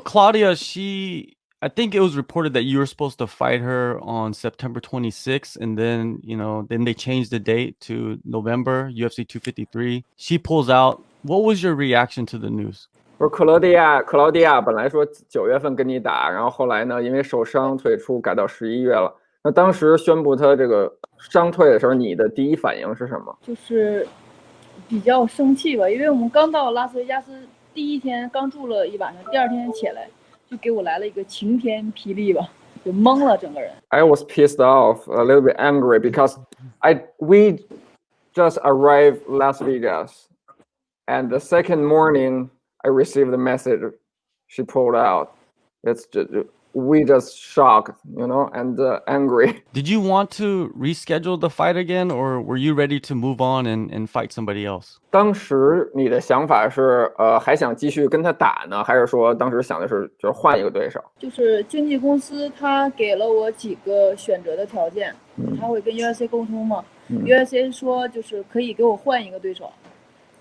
Claudia, I think it was reported that you were supposed to fight her on September 26th, and then they changed the date to November, UFC 253. She pulls out. What was your reaction to the news?不是克劳迪亚本来说9月份跟你打，然后后来呢，因为受伤退出，改到11月了。那当时宣布他这个伤退的时候，你的第一反应是什么？就是比较生气吧，因为我们刚到拉斯维加斯第一天刚住了一晚上，第二天起来就给我来了一个晴天霹雳吧，就懵了整个人。I was pissed off, a little bit angry because we just arrived Las Vegas, and the second morning I received the message she pulled out. We just shocked, and angry. Did you want to reschedule the fight again, or were you ready to move on and fight somebody else? 当时你的想法是，还想继续跟他打呢，还是说当时想的是就是换一个对手？就是经纪公司他给了我几个选择的条件，他会跟 UFC 沟通嘛，UFC 说就是可以给我换一个对手，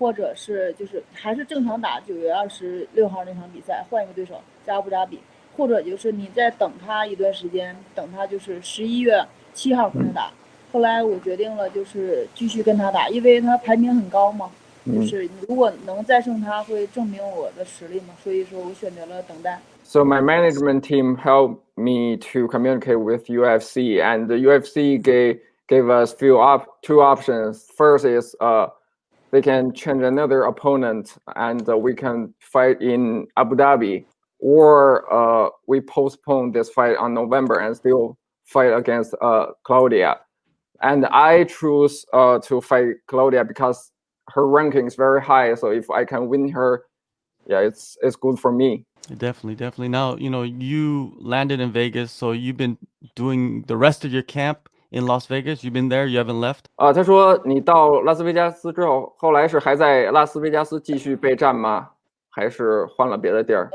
或者是就是还是正常打9月26号那场比赛，换一个对手在阿布扎比，或者就是你再等他一段时间，等他就是11月7号跟他打。后来我决定了就是继续跟他打，因为他排名很高嘛，就是如果能战胜他，会证明我的实力嘛，所以说我选择了等待。So my management team helped me to communicate with UFC, and the UFC gave us two options. First is they can change another opponent, and we can fight in Abu Dhabi, or we postpone this fight on November and still fight against Claudia. And I choose to fight Claudia because her ranking is very high. So if I can win her, yeah, it's good for me. Definitely. Now, you landed in Vegas, so you've been doing the rest of your camp in Las Vegas. You've been there, you haven't left? 他说你到拉斯维加斯之后，后来是还在拉斯维加斯继续备战吗？还是换了别的地儿？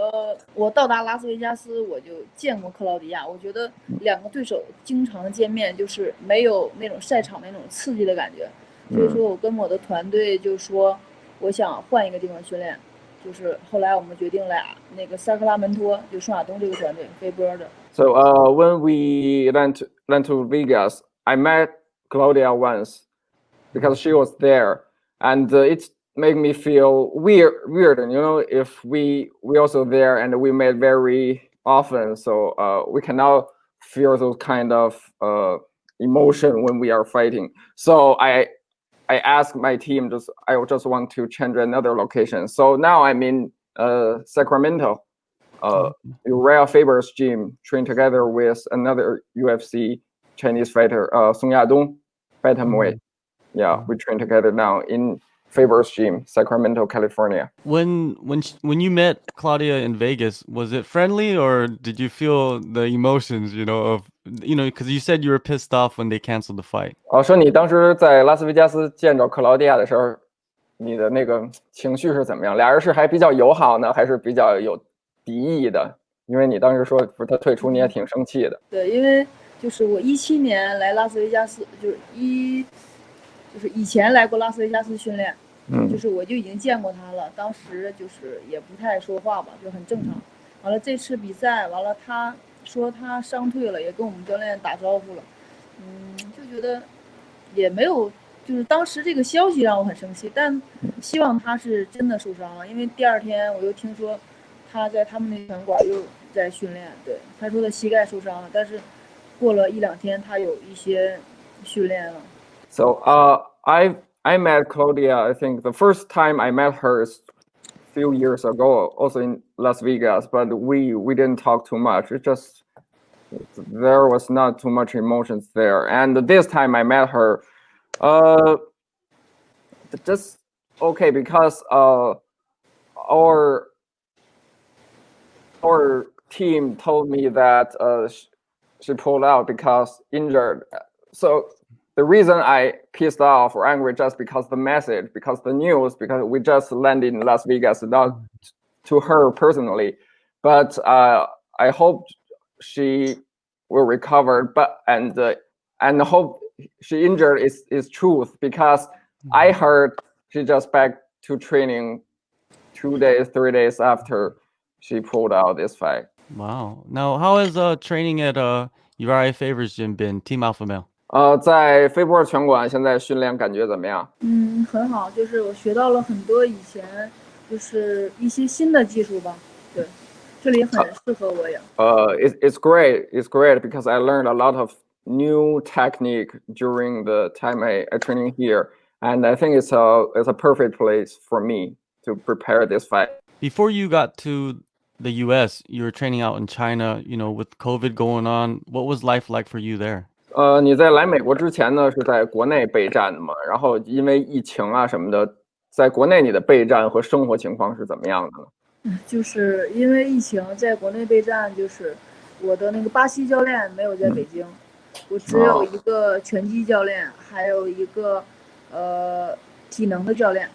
我到达拉斯维加斯，我就见过克劳迪亚。我觉得两个对手经常见面，就是没有那种赛场那种刺激的感觉。所以说我跟我的团队就说，我想换一个地方训练。就是后来我们决定来那个萨克拉门托，就圣亚东这个团队飞波的。So when we went to Vegas, I met Claudia once because she was there, and it made me feel weird, if we also there and we met very often, so we cannot feel those kind of emotion when we are fighting. So I asked my team I just want to change another location. So now I'm in Sacramento, Uriah Faber's gym, train together with another UFC Chinese fighter, Song Yadong, bantamweight. Yeah, we train together now in Faber's gym, Sacramento, California. When you met Claudia in Vegas, was it friendly, or did you feel the emotions, because you said you were pissed off when they canceled the fight? 说你当时在拉斯维加斯见着克劳迪亚的时候，你的那个情绪是怎么样？俩人是还比较友好呢，还是比较有敌意的？因为你当时说不是他退出，你也挺生气的。对，因为就是我17年来拉斯维加斯，就是以前来过拉斯维加斯训练，就是我就已经见过他了，当时就是也不太说话吧，就很正常。完了这次比赛完了，他说他伤退了，也跟我们教练打招呼了，就觉得也没有，就是当时这个消息让我很生气，但希望他是真的受伤了，因为第二天我又听说他在他们那拳馆又在训练，对，他说他膝盖受伤了，但是过了1-2天他有一些训练了。So I met Claudia. I think the first time I met her is a few years ago, also in Las Vegas, but we didn't talk too much. There was not too much emotions there. And this time I met her, just okay because our team told me that she pulled out because injured. So the reason I pissed off or angry just because the message, because the news, because we just landed in Las Vegas, not to her personally, but I hope she will recover. But and hope she injured is truth, because I heard she just back to training 2 days, 3 days after she pulled out this fight. Wow. Now, how has training at Uriah Favor's gym been? Team Alpha Male. 在飞波拳馆现在训练感觉怎么样？很好，就是我学到了很多以前就是一些新的技术吧。对，这里很适合我呀。It's great. It's great because I learned a lot of new technique during the time I training here, and I think it's a perfect place for me to prepare this fight. Before you got to the U.S., you were training out in China. You know, with COVID going on, what was life like for you there? 你在来美国之前呢，是在国内备战的嘛？然后因为疫情啊什么的，在国内你的备战和生活情况是怎么样的呢？就是因为疫情，在国内备战，就是我的那个巴西教练没有在北京，我只有一个拳击教练，还有一个体能的教练。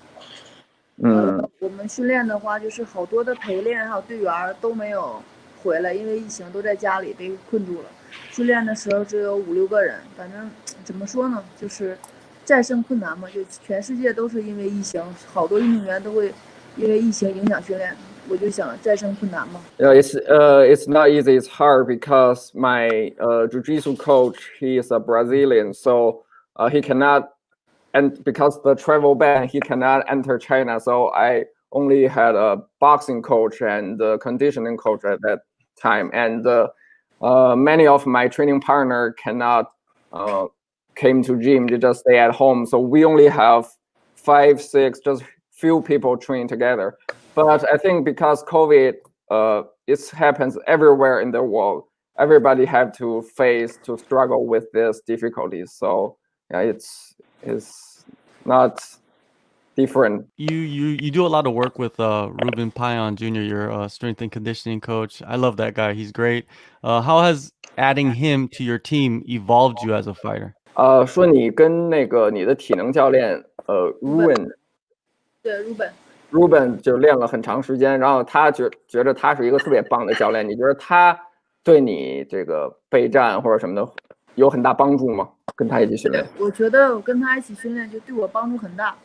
我们训练的话，就是好多的陪练还有队员都没有回来，因为疫情都在家里被困住了。训练的时候只有5-6个人，反正怎么说呢，就是战胜困难嘛，就全世界都是因为疫情，好多运动员都会因为疫情影响训练。我就想战胜困难嘛。It's not easy. It's hard because my jiu-jitsu coach, he is a Brazilian, so he cannot, and because the travel ban, he cannot enter China. So I only had a boxing coach and a conditioning coach at that time, and many of my training partner cannot came to gym. They just stay at home. So we only have 5, 6, just few people training together. But I think because COVID, it happens everywhere in the world. Everybody have to struggle with these difficulties. So yeah, it's not different. You do a lot of work with Ruben Payan Jr., your strength and conditioning coach. I love that guy. He's great. How has adding him to your team evolved you as a fighter? 说你跟那个你的体能教练Ruben， 对 Ruben 就练了很长时间，然后他觉得他是一个特别棒的教练。你觉得他对你这个备战或者什么的有很大帮助吗？跟他一起训练？我觉得我跟他一起训练就对我帮助很大。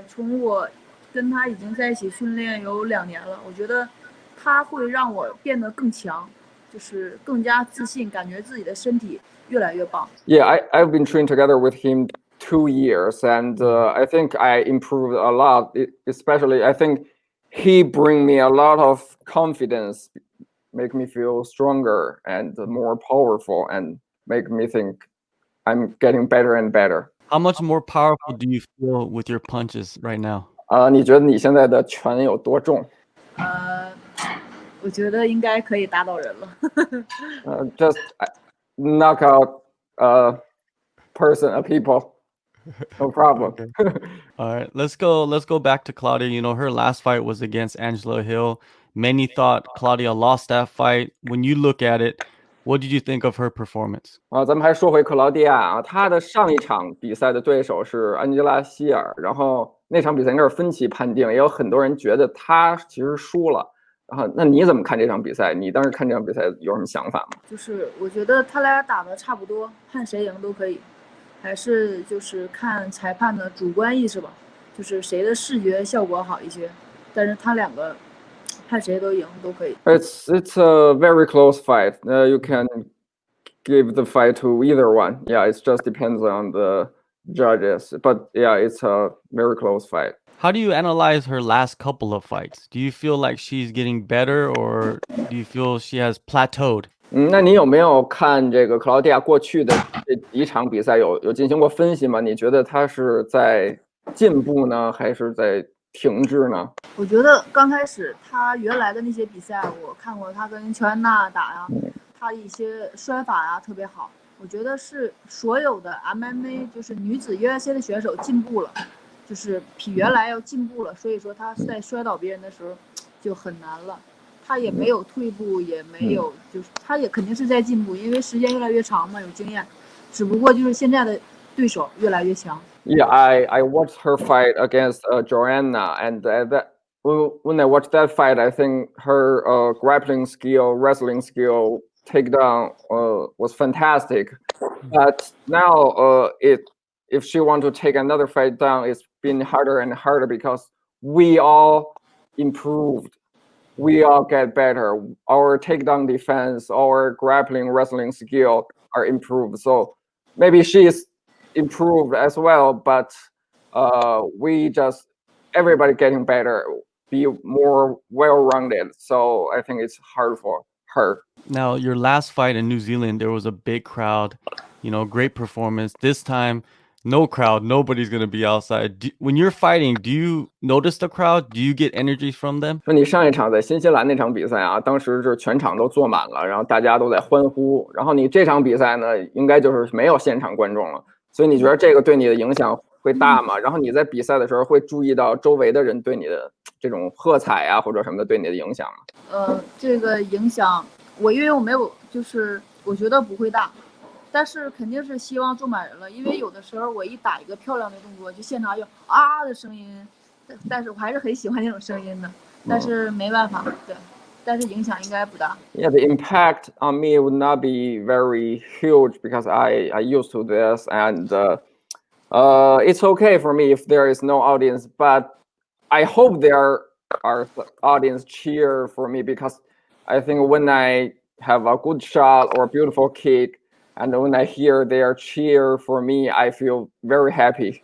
从我跟他已经在一起训练有2年了，我觉得他会让我变得更强，就是更加自信，感觉自己的身体越来越棒。Yeah, I've been training together with him 2 years, and I think I improved a lot. Especially, I think he bring me a lot of confidence, make me feel stronger and more powerful, and make me think I'm getting better and better. How much more powerful do you feel with your punches right now? 你觉得你现在的拳有多重？我觉得应该可以打倒人了。Just knock out a people. No problem. All right, let's go back to Claudia. You know, her last fight was against Angela Hill. Many thought Claudia lost that fight. When you look at it, what did you think of her performance? 咱们还说回克劳迪亚啊，她的上一场比赛的对手是安吉拉·希尔，然后那场比赛应该是分歧判定，也有很多人觉得她其实输了。然后，那你怎么看这场比赛？你当时看这场比赛有什么想法吗？就是我觉得他俩打的差不多，看谁赢都可以，还是就是看裁判的主观意识吧，就是谁的视觉效果好一些。但是他两个看谁都赢都可以。It's a very close fight. You can give the fight to either one. Yeah, it just depends on the judges. But yeah, it's a very close fight. How do you analyze her last couple of fights? Do you feel like she's getting better, or do you feel she has plateaued? 那你有没有看这个克劳迪亚过去的这几场比赛有进行过分析吗？你觉得她是在进步呢，还是在停滞呢？我觉得刚开始她原来的那些比赛，我看过她跟乔安娜打呀，她一些摔法呀特别好。我觉得是所有的 MMA 就是女子 UFC 的选手进步了。就是比原来要进步了，所以说他在摔倒别人的时候就很难了。他也没有退步，也没有就是他也肯定是在进步，因为时间越来越长嘛，有经验。只不过就是现在的对手越来越强。Yeah, I watched her fight against Joanna, and when I watched that fight, I think her grappling skill, wrestling skill, takedown was fantastic. But now if she want to take another fight down, it's been harder and harder because we all improved we all get better. Our takedown defense, our grappling wrestling skill are improved. So maybe she's improved as well, but we just everybody getting better, be more well-rounded. So I think it's hard for her. Now, your last fight in New Zealand, there was a big crowd, great performance. This time, no crowd, nobody's gonna be outside. When you're fighting, do you notice the crowd? Do you get energy from them? 说你上一场在新西兰那场比赛啊，当时是全场都坐满了，然后大家都在欢呼。然后你这场比赛呢，应该就是没有现场观众了，所以你觉得这个对你的影响会大吗？然后你在比赛的时候会注意到周围的人对你的这种喝彩啊或者什么的对你的影响吗？这个影响因为我没有，就是我觉得不会大，但是肯定是希望坐满人了，因为有的时候我一打一个漂亮的动作，就现场有啊的声音，但是我还是很喜欢那种声音的，但是没办法，对，但是影响应该不大。Yeah, the impact on me would not be very huge because I used to this and it's okay for me if there is no audience, but I hope there are audience cheer for me because I think when I have a good shot or a beautiful kick, and when I hear their cheer for me, I feel very happy.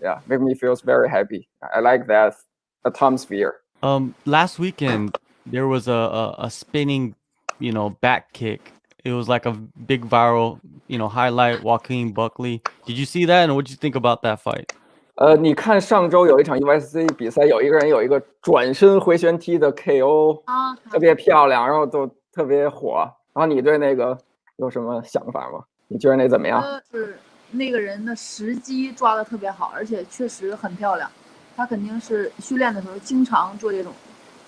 Yeah, make me feels very happy. I like that atmosphere. Last weekend there was a spinning, back kick. It was like a big viral, highlight. Joaquin Buckley. Did you see that? And what did you think about that fight? 你看上周有一场 UFC 比赛，有一个人有一个转身回旋踢的 KO，特别漂亮，然后都特别火。然后你对那个有什么想法吗？你觉得那怎么样？是那个人的时机抓得特别好，而且确实很漂亮。他肯定是训练的时候经常做这种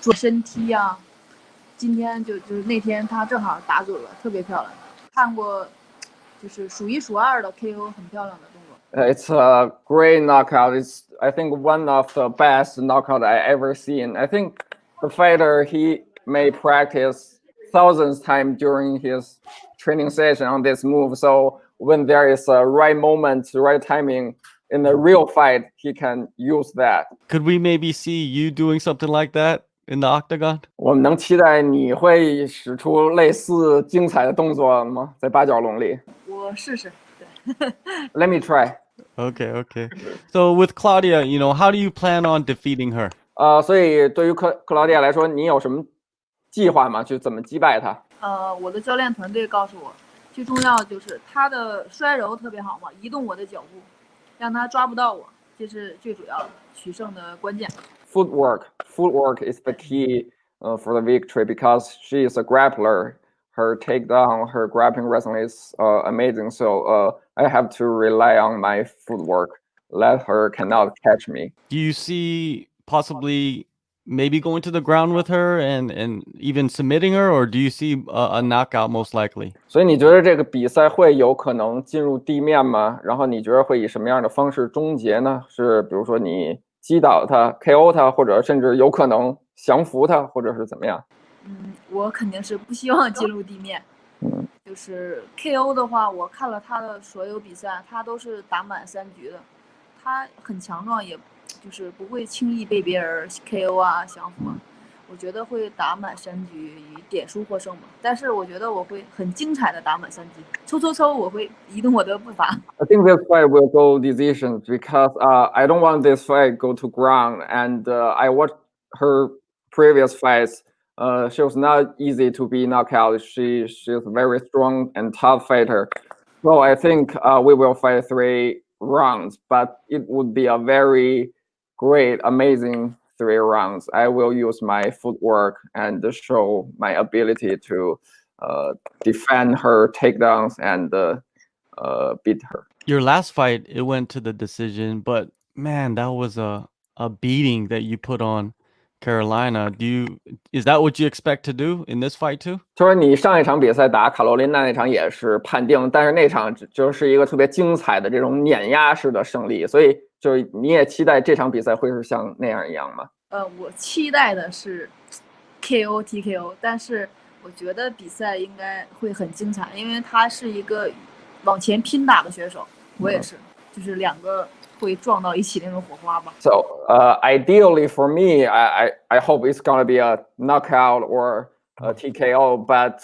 转身踢啊。今天就是那天他正好打准了，特别漂亮。看过，就是数一数二的 KO， 很漂亮的动作。It's a great knockout. It's I think one of the best knockout I ever seen. I think the fighter he may practice thousands times during his training session on this move. So when there is a right moment, right timing in the real fight, he can use that. Could we maybe see you doing something like that in the octagon? 我们能期待你会使出类似精彩的动作吗？在八角笼里？我试试。Let me try. Okay. So with Claudia, how do you plan on defeating her? 所以对于克劳迪亚来说，你有什么计划吗？就怎么击败她？我的教练团队告诉我，最重要就是她的摔柔特别好嘛，移动我的脚步，让她抓不到我，这是最主要的取胜的关键。Footwork is the key for the victory because she is a grappler. Her takedown, her grappling wrestling is amazing. So I have to rely on my footwork. Let her cannot catch me. Do you see possibly maybe going to the ground with her and even submitting her, or do you see a knockout most likely? 所以你觉得这个比赛会有可能进入地面吗？然后你觉得会以什么样的方式终结呢？是比如说你击倒她 KO 她，或者甚至有可能降服她，或者是怎么样？我肯定是不希望进入地面。就是 KO 的话，我看了他的所有比赛，他都是打满3局的。他很强壮，也就是不会轻易被别人 KO 啊降服啊。我觉得会打满3局，以点数获胜嘛。但是我觉得我会很精彩的打满3局，抽，我会移动我的步伐。I think this fight will go decisions because I don't want this fight go to ground, and I watched her previous fights. She was not easy to be knocked out. She's a very strong and tough fighter. So I think we will fight 3 rounds, but it would be a very great, amazing 3 rounds. I will use my footwork and show my ability to defend her takedowns and beat her. Your last fight, it went to the decision, but man, that was a beating that you put on Carolina. Is that what you expect to do in this fight too? 他说你上一场比赛打卡罗琳娜那场也是判定，但是那场就是一个特别精彩的这种碾压式的胜利，所以就是你也期待这场比赛会是像那样一样吗？我期待的是 KO TKO， 但是我觉得比赛应该会很精彩，因为他是一个往前拼打的选手，我也是，就是2个会撞到一起那种火花吧。So ideally for me, I hope it's gonna be a knockout or a TKO. But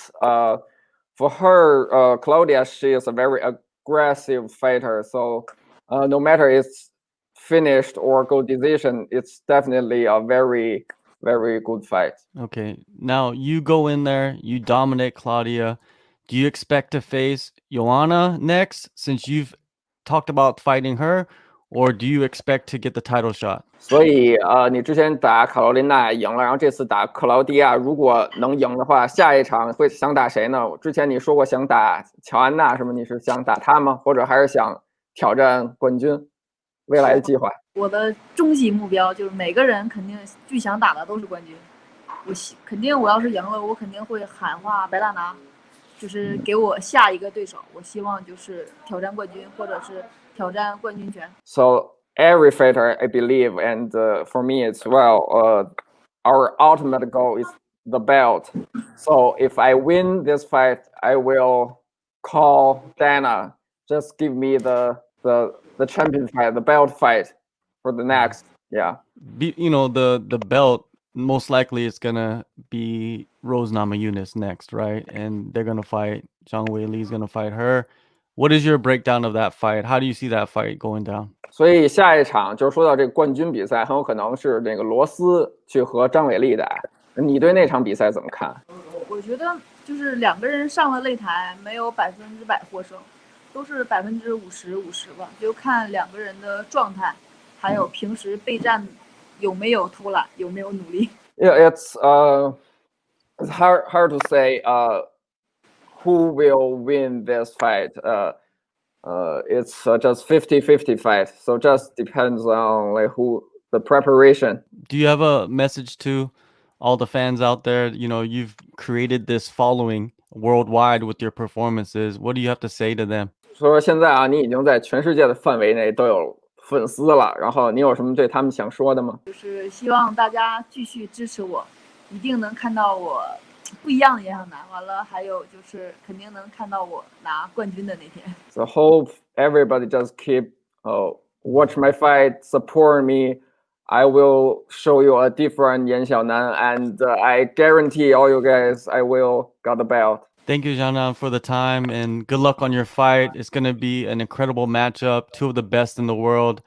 for her, Claudia, she is a very aggressive fighter. So no matter it's finished or go decision, it's definitely a very good fight. Okay, now you go in there, you dominate Claudia. Do you expect to face Joanna next, since you've talked about fighting her, or do you expect to get the title shot? 所以你之前打卡罗琳娜赢了，然后这次打克劳迪亚，如果能赢的话，下一场会想打谁呢？之前你说过想打乔安娜，是吗？你是想打她吗？或者还是想挑战冠军？未来的计划？我的终极目标就是每个人肯定最想打的都是冠军。肯定我要是赢了，我肯定会喊话白大拿，就是给我下一个对手。我希望就是挑战冠军，或者是挑战冠军权。So every fighter, I believe, and for me as well, our ultimate goal is the belt. So if I win this fight, I will call Dana. Just give me the champion fight, the belt fight for the next. Yeah. The belt most likely is gonna be Rose Namajunas next, right? And they're gonna fight Zhang. Weili is gonna fight her. What is your breakdown of that fight? How do you see that fight going down? 所以下一场就是说到这个冠军比赛，很有可能是那个罗斯去和张伟丽打。你对那场比赛怎么看？我觉得就是两个人上了擂台，没有100%获胜，都是50%-50%吧，就看两个人的状态，还有平时备战有没有偷懒，有没有努力。Yeah, it's hard to say who will win this fight. It's just 50-50 fight. So just depends on like who the preparation. Do you have a message to all the fans out there? You've created this following worldwide with your performances. What do you have to say to them? 说现在啊，你已经在全世界的范围内都有粉丝了，然后你有什么对他们想说的吗？就是希望大家继续支持我，一定能看到我不一样的杨晓楠。完了，还有就是肯定能看到我拿冠军的那天。So hope everybody just keep watch my fight, support me. I will show you a different Yan Xiaonan, and I guarantee all you guys I will got the belt. Thank you, Xiaonan, for the time, and good luck on your fight. It's going to be an incredible matchup, two of the best in the world.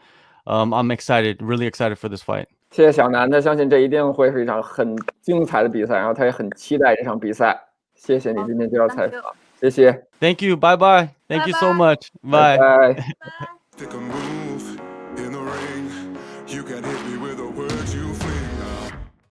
I'm excited, really excited for this fight. 谢谢小南，他相信这一定会是一场很精彩的比赛，然后他也很期待这场比赛。谢谢你今天接受采访，谢谢。Thank you. Bye bye. Thank you so much. Bye. Bye.